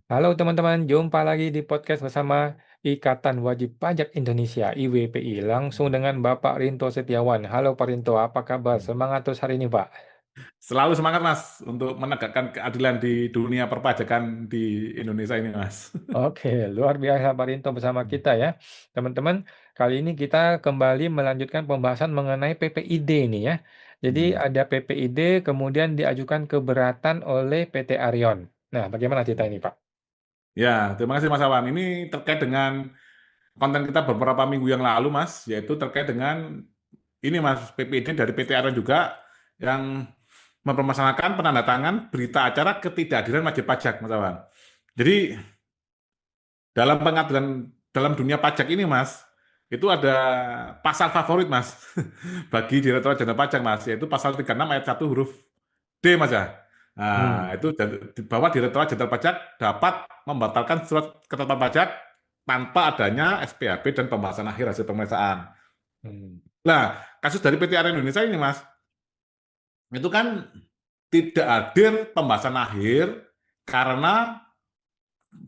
Halo teman-teman, jumpa lagi di podcast bersama Ikatan Wajib Pajak Indonesia (IWPI). Langsung dengan Bapak Rinto Setiawan. Halo Pak Rinto, apa kabar? Semangat terus hari ini, Pak. Selalu semangat Mas untuk menegakkan keadilan di dunia perpajakan di Indonesia ini Mas. Oke, luar biasa Pak Rinto bersama kita ya. Teman-teman, kali ini kita kembali melanjutkan pembahasan mengenai PPID ini ya. Jadi Hmm. ada PPID kemudian diajukan keberatan oleh PT Arion. Nah, bagaimana cerita ini, Pak? Ya, terima kasih Mas Awan. Ini terkait dengan konten kita beberapa minggu yang lalu Mas, yaitu terkait dengan ini Mas, PPD dari PT ARA juga yang mempermasalahkan penandatangan berita acara ketidakadilan wajib pajak Mas Awan. Jadi dalam pengadilan dalam dunia pajak ini Mas, itu ada pasal favorit Mas bagi Direktorat Jenderal Pajak Mas, yaitu pasal 36 ayat 1 huruf D Mas ya. Hmm. Nah, itu bahwa Direktorat Jenderal Pajak dapat membatalkan surat ketetapan pajak tanpa adanya SPHB dan pembahasan akhir hasil pemeriksaan. Hmm. Nah, kasus dari PT ARA Indonesia ini Mas, itu kan tidak hadir pembahasan akhir karena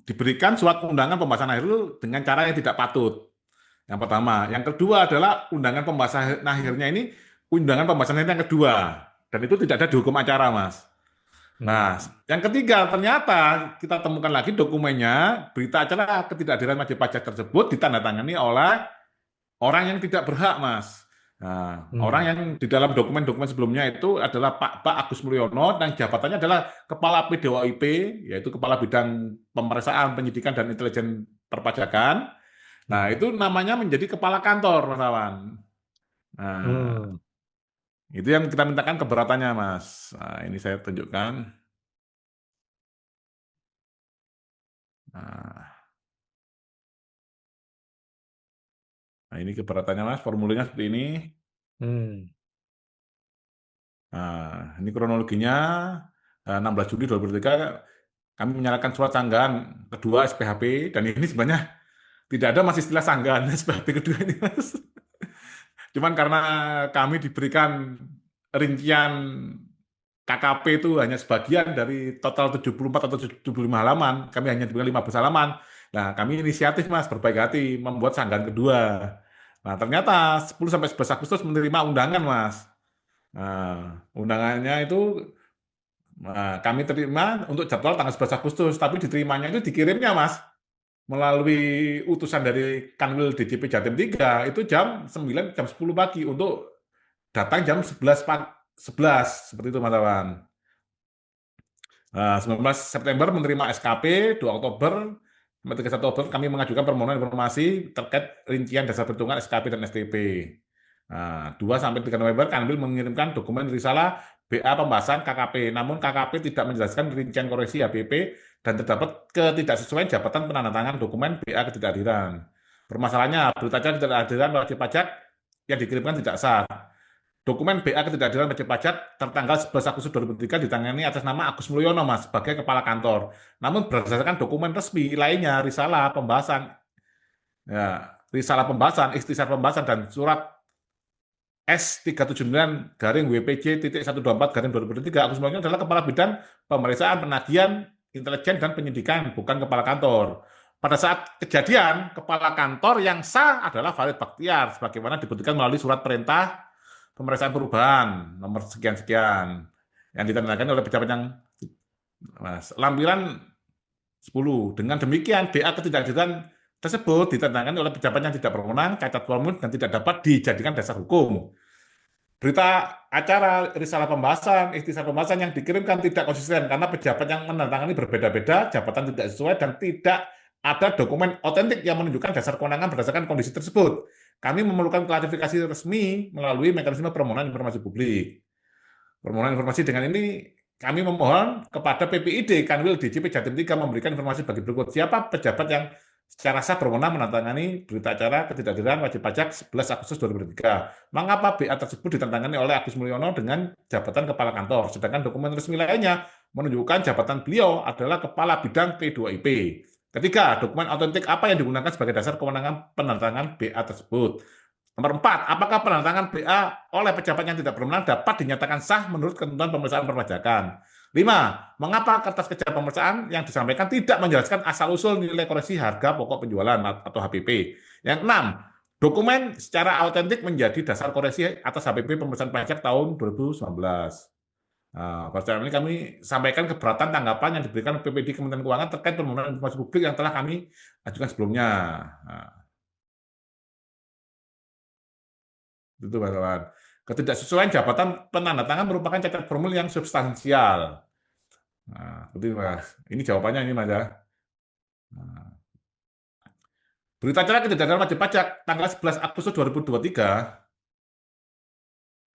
diberikan surat undangan pembahasan akhir itu dengan cara yang tidak patut. Yang pertama. Yang kedua adalah undangan pembahasan akhirnya ini undangan pembahasan akhirnya yang kedua. Dan itu tidak ada di hukum acara, Mas. Hmm. Nah, yang ketiga ternyata kita temukan lagi dokumennya berita acara ketidakhadiran wajib pajak tersebut ditandatangani oleh orang yang tidak berhak, Mas. Nah, orang Hmm. yang di dalam dokumen-dokumen sebelumnya itu adalah Pak Agus Mulyono dan jabatannya adalah Kepala PDWIP, yaitu Kepala Bidang Pemeriksaan, Penyidikan dan Intelijen Perpajakan. Nah, Hmm. itu namanya menjadi kepala kantor, Mas Awan. Nah, Hmm. itu yang kita mintakan keberatannya, Mas. Nah, ini saya tunjukkan. Nah, nah, ini keberatannya, Mas. Formulirnya seperti ini. Hmm. Nah, ini kronologinya. 16 Juli 2023 kami menyalakan surat sanggahan kedua SPHP dan ini sebenarnya tidak ada masih istilah sanggahan SPHP kedua ini, Mas. Cuman karena kami diberikan rincian KKP itu hanya sebagian dari total 74 atau 75 halaman. Kami hanya diberikan 15 halaman. Nah, kami inisiatif, Mas, berbaik hati membuat sanggahan kedua. Nah, ternyata 10 sampai 11 Agustus menerima undangan, Mas. Nah, undangannya itu kami terima untuk jadwal tanggal 11 Agustus, tapi diterimanya itu dikirimnya, Mas, melalui utusan dari Kanwil DJP Jatim 3 itu jam 10 pagi untuk datang jam 11 seperti itu Mas Awan. 19 September menerima SKP, 2 Oktober sampai 31 Oktober kami mengajukan permohonan informasi terkait rincian dasar perhitungan SKP dan STP. 2 sampai 3 November Kanwil mengirimkan dokumen risalah BA pembahasan KKP, namun KKP tidak menjelaskan rincian koreksi HBP dan terdapat ketidaksesuaian jabatan penandatangan dokumen BA ketidakhadiran. Permasalahannya, berita acara ketidakhadiran wajib pajak yang dikirimkan tidak sah. Dokumen BA ketidakhadiran wajib pajak tertanggal 11 Agustus 2003 ditangani atas nama Agus Mulyono, Mas, sebagai kepala kantor. Namun berdasarkan dokumen resmi lainnya, risalah pembahasan, risalah pembahasan, ikhtisar pembahasan dan surat S379 garing WPJ titik 124 garing 2023, Agus Mulyono adalah kepala bidang pemeriksaan, penagihan, intelijen dan penyidikan, bukan kepala kantor. Pada saat kejadian, kepala kantor yang sah adalah Farid Bakhtiar, sebagaimana dibuktikan melalui surat perintah pemeriksaan perubahan nomor sekian-sekian yang ditandatangani oleh pejabat yang lampiran 10. Dengan demikian, BA ketidakhadiran tersebut ditandatangani oleh pejabat yang tidak berwenang, cacat formulir dan tidak dapat dijadikan dasar hukum. Berita acara, risalah pembahasan, ikhtisar pembahasan yang dikirimkan tidak konsisten karena pejabat yang menandatangani berbeda-beda, jabatan tidak sesuai, dan tidak ada dokumen otentik yang menunjukkan dasar kewenangan berdasarkan kondisi tersebut. Kami memerlukan klarifikasi resmi melalui mekanisme permohonan informasi publik. Permohonan informasi dengan ini kami memohon kepada PPID Kanwil DJP Jatim 3 memberikan informasi bagi berikut siapa pejabat yang secara sah berwenang menandatangani berita acara ketidakhadiran wajib pajak 11 Agustus 2003. Mengapa BA tersebut ditandatangani oleh Agus Mulyono dengan jabatan kepala kantor, sedangkan dokumen resmi lainnya menunjukkan jabatan beliau adalah kepala bidang P2IP. Ketiga, dokumen otentik apa yang digunakan sebagai dasar kewenangan penandatangan BA tersebut. Nomor 4, apakah penandatangan BA oleh pejabat yang tidak berwenang dapat dinyatakan sah menurut ketentuan pemeriksaan perpajakan? 5. Mengapa kertas kerja pemeriksaan yang disampaikan tidak menjelaskan asal-usul nilai koreksi harga pokok penjualan atau HPP? Yang 6. Dokumen secara autentik menjadi dasar koreksi atas HPP pemeriksaan pajak tahun 2019. Nah, pada saat ini kami sampaikan keberatan tanggapan yang diberikan PPD Kementerian Keuangan terkait permohonan informasi publik yang telah kami ajukan sebelumnya. Nah, itu Mas Wawan. Ketidaksesuaian jabatan penandatangan merupakan cacat formulir yang substansial. Nah, seperti itu, Mas. Ini jawabannya ini Mas ya. Nah, berita acara ketidakadilan wajib pajak tanggal 11 Agustus 2023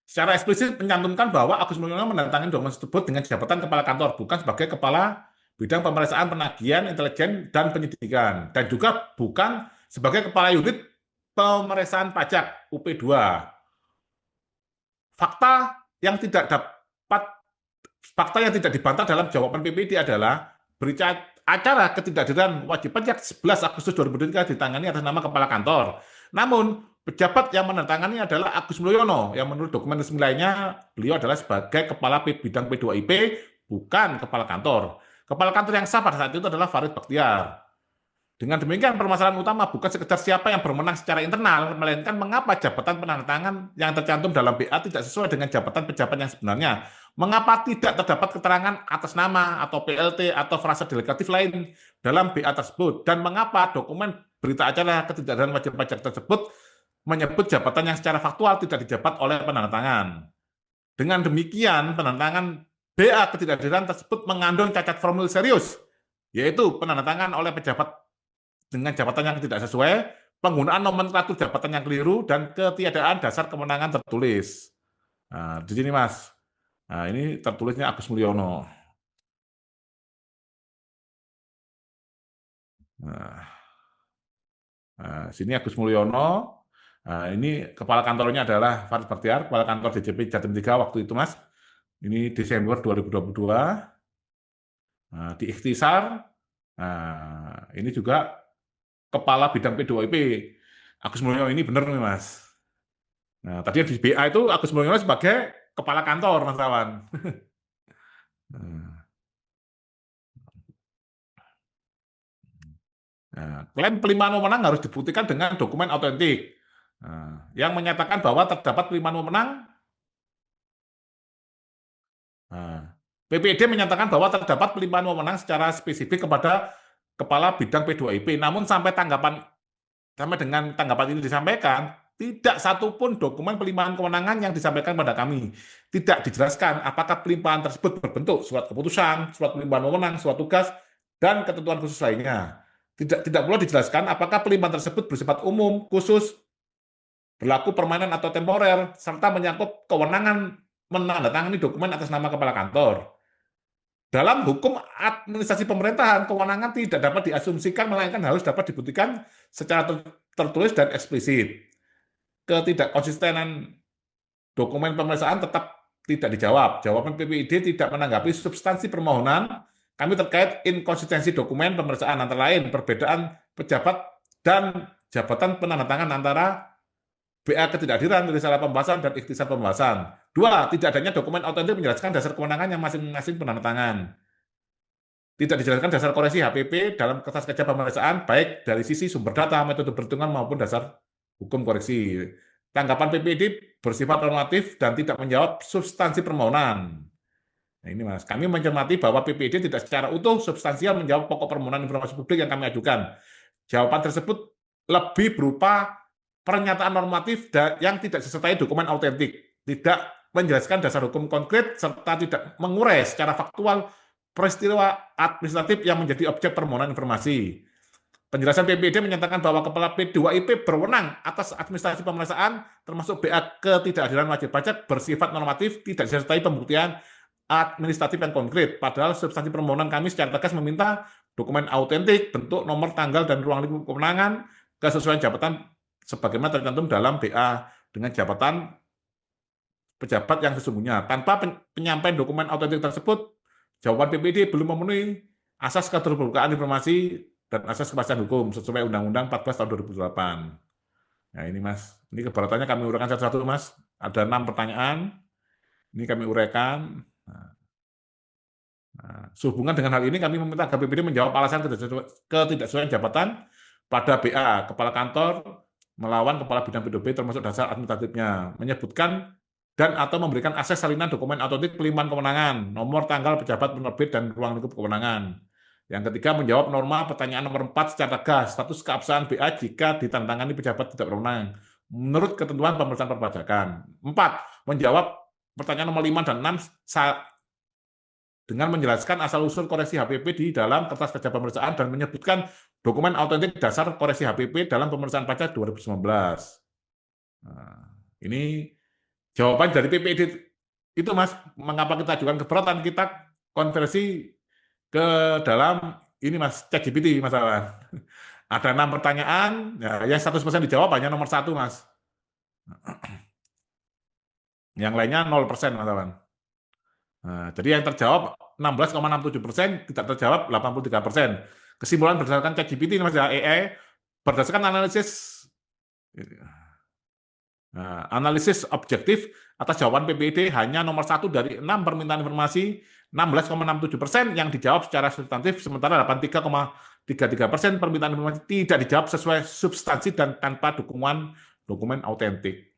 secara eksplisit mencantumkan bahwa Agus Mulyono menandatangani dokumen tersebut dengan jabatan kepala kantor, bukan sebagai kepala bidang pemeriksaan penagihan, intelijen, dan penyidikan, dan juga bukan sebagai kepala unit pemeriksaan pajak UP2. Fakta yang tidak dapat Fakta yang tidak dibantah dalam jawaban PPD adalah berita acara ketidakhadiran wajib pajak 11 Agustus 2023 ditangani atas nama kepala kantor. Namun, pejabat yang menandatangani adalah Agus Mulyono, yang menurut dokumen resmi lainnya, beliau adalah sebagai kepala bidang P2IP, bukan kepala kantor. Kepala kantor yang sah pada saat itu adalah Farid Bakhtiar. Dengan demikian, permasalahan utama bukan sekedar siapa yang berwenang secara internal, melainkan mengapa jabatan penandatangan yang tercantum dalam BA tidak sesuai dengan jabatan pejabat yang sebenarnya. Mengapa tidak terdapat keterangan atas nama atau PLT atau frasa delegatif lain dalam BA tersebut, dan mengapa dokumen berita acara ketidakadilan wajib pajak tersebut menyebut jabatan yang secara faktual tidak dijabat oleh penandatangan. Dengan demikian, penandatangan BA ketidakadilan tersebut mengandung cacat formulir serius, yaitu penandatangan oleh pejabat dengan jabatan yang tidak sesuai, penggunaan nomenklatur jabatan yang keliru, dan ketiadaan dasar kewenangan tertulis. Nah, di sini Mas. Nah, ini tertulisnya Agus Mulyono. Nah, sini Agus Mulyono. Nah, ini kepala kantornya adalah Farid Bakhtiar, kepala kantor DJP Jatim 3 waktu itu Mas. Ini Desember 2022. Nah, di Ikhtisar, nah, ini juga kepala bidang P2IP. Agus Mulyono ini benar nih Mas. Nah, tadi di BA itu Agus Mulyono sebagai kepala kantor, Mas Tawan. Nah, klaim pelimpahan wewenang harus dibuktikan dengan dokumen autentik. Nah, yang menyatakan bahwa terdapat pelimpahan wewenang, nah, PPD menyatakan bahwa terdapat pelimpahan wewenang secara spesifik kepada kepala bidang P2IP. Namun sampai dengan tanggapan ini disampaikan, tidak satupun dokumen pelimpahan kewenangan yang disampaikan pada kami. Tidak dijelaskan apakah pelimpahan tersebut berbentuk surat keputusan, surat pelimpahan wewenang, surat tugas, dan ketentuan khusus lainnya. Tidak pula dijelaskan apakah pelimpahan tersebut bersifat umum, khusus, berlaku permanen atau temporer, serta menyangkut kewenangan menandatangani dokumen atas nama kepala kantor. Dalam hukum administrasi pemerintahan, kewenangan tidak dapat diasumsikan, melainkan harus dapat dibuktikan secara tertulis dan eksplisit. Ketidakkonsistenan dokumen pemeriksaan tetap tidak dijawab. Jawaban PPID tidak menanggapi substansi permohonan kami terkait inkonsistensi dokumen pemeriksaan, antara lain perbedaan pejabat dan jabatan penandatangan antara BA ketidakhadiran, risalah pembahasan, dan ikhtisar pembahasan. 2. Tidak adanya dokumen autentik menjelaskan dasar kewenangan yang masing-masing penandatangan. Tidak dijelaskan dasar koreksi HPP dalam kertas kerja pemeriksaan, baik dari sisi sumber data, metode perhitungan, maupun dasar hukum koreksi. Tanggapan PPD bersifat normatif dan tidak menjawab substansi permohonan. Nah, ini Mas, kami mencermati bahwa PPD tidak secara utuh substansial menjawab pokok permohonan informasi publik yang kami ajukan. Jawaban tersebut lebih berupa pernyataan normatif yang tidak disertai dokumen autentik, tidak menjelaskan dasar hukum konkret, serta tidak mengurai secara faktual peristiwa administratif yang menjadi objek permohonan informasi. Penjelasan PPD menyatakan bahwa Kepala P2IP berwenang atas administrasi pemeriksaan, termasuk BA ketidakhadiran wajib pajak, bersifat normatif, tidak disertai pembuktian administratif yang konkret. Padahal substansi permohonan kami secara tegas meminta dokumen autentik, bentuk, nomor, tanggal, dan ruang lingkup kewenangan, kesesuaian jabatan sebagaimana tercantum dalam BA dengan jabatan pejabat yang sesungguhnya. Tanpa penyampaian dokumen autentik tersebut, jawaban PPD belum memenuhi asas keterbukaan informasi dan asas kepastian hukum sesuai Undang-Undang 14 tahun 2008. Nah ini Mas, ini keberatannya kami uraikan satu-satu Mas. Ada 6 pertanyaan, ini kami uraikan. Nah, Nah, sehubungan dengan hal ini kami meminta agar BPD menjawab alasan ketidaksesuaian jabatan pada BA, Kepala Kantor melawan Kepala Bidang P2P termasuk dasar administratifnya, menyebutkan dan atau memberikan akses salinan dokumen autentik pelimpahan kewenangan, nomor tanggal pejabat penerbit dan ruang lingkup kewenangan. Yang ketiga, menjawab norma pertanyaan nomor 4 secara tegas, status keabsahan BA jika ditantangani pejabat tidak berwenang, menurut ketentuan pemeriksaan perpajakan. 4, menjawab pertanyaan nomor 5 dan 6 dengan menjelaskan asal-usul koreksi HPP di dalam kertas kerja pemeriksaan dan menyebutkan dokumen autentik dasar koreksi HPP dalam pemeriksaan pajak 2019. Nah, ini jawaban dari PPID itu, Mas, mengapa kita ajukan keberatan, kita konversi ke dalam ini, Mas, ChatGPT, Mas Awan. Ada 6 pertanyaan, ya, yang 100% dijawab hanya nomor 1, Mas. Yang lainnya 0%, Mas Awan. Nah, jadi yang terjawab 16,67%, tidak terjawab 83%. Kesimpulan berdasarkan ChatGPT, Mas, ya, AI, berdasarkan analisis objektif atas jawaban PPID hanya nomor 1 dari 6 permintaan informasi, 16,67% yang dijawab secara substantif, sementara 83,33% permintaan informasi tidak dijawab sesuai substansi dan tanpa dukungan dokumen autentik.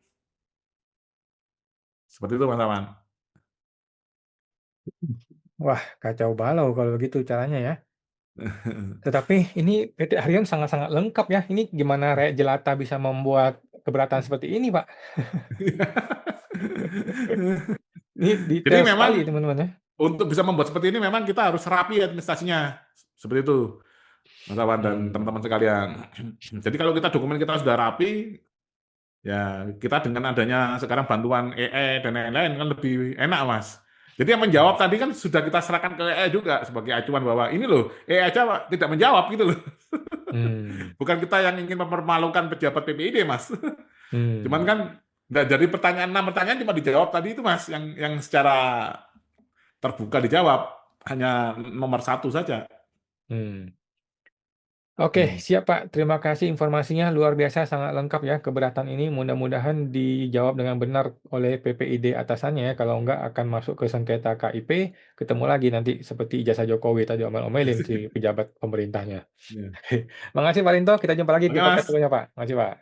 Seperti itu, Mas Aman. Wah, kacau balau kalau begitu caranya ya. Tetapi ini PT Haryon sangat-sangat lengkap ya. Ini gimana Rek Jelata bisa membuat keberatan seperti ini, Pak? Ini Jadi detail sekali, memang teman-teman ya. untuk bisa membuat seperti ini memang kita harus rapi administrasinya. Seperti itu, Mas Awan dan teman-teman sekalian. Jadi kalau dokumen kita sudah rapi, ya kita dengan adanya sekarang bantuan AI dan lain-lain kan lebih enak, Mas. Jadi yang menjawab tadi kan sudah kita serahkan ke AI juga sebagai acuan bahwa ini loh, AI aja Pak, tidak menjawab gitu loh. Bukan kita yang ingin mempermalukan pejabat PPID, Mas. Cuman kan dari pertanyaan 6 pertanyaan cuma dijawab tadi itu, Mas, yang secara terbuka dijawab hanya nomor 1 saja. Oke, siap Pak. Terima kasih informasinya luar biasa sangat lengkap ya keberatan ini. Mudah-mudahan dijawab dengan benar oleh PPID atasannya ya. Kalau enggak akan masuk ke sengketa KIP, ketemu lagi nanti seperti ijazah Jokowi tadi omel-omelin si pejabat pemerintahnya. Ya. Makasih Pak Rinto, kita jumpa lagi di Oke, podcast Mas. berikutnya Pak. Makasih Pak.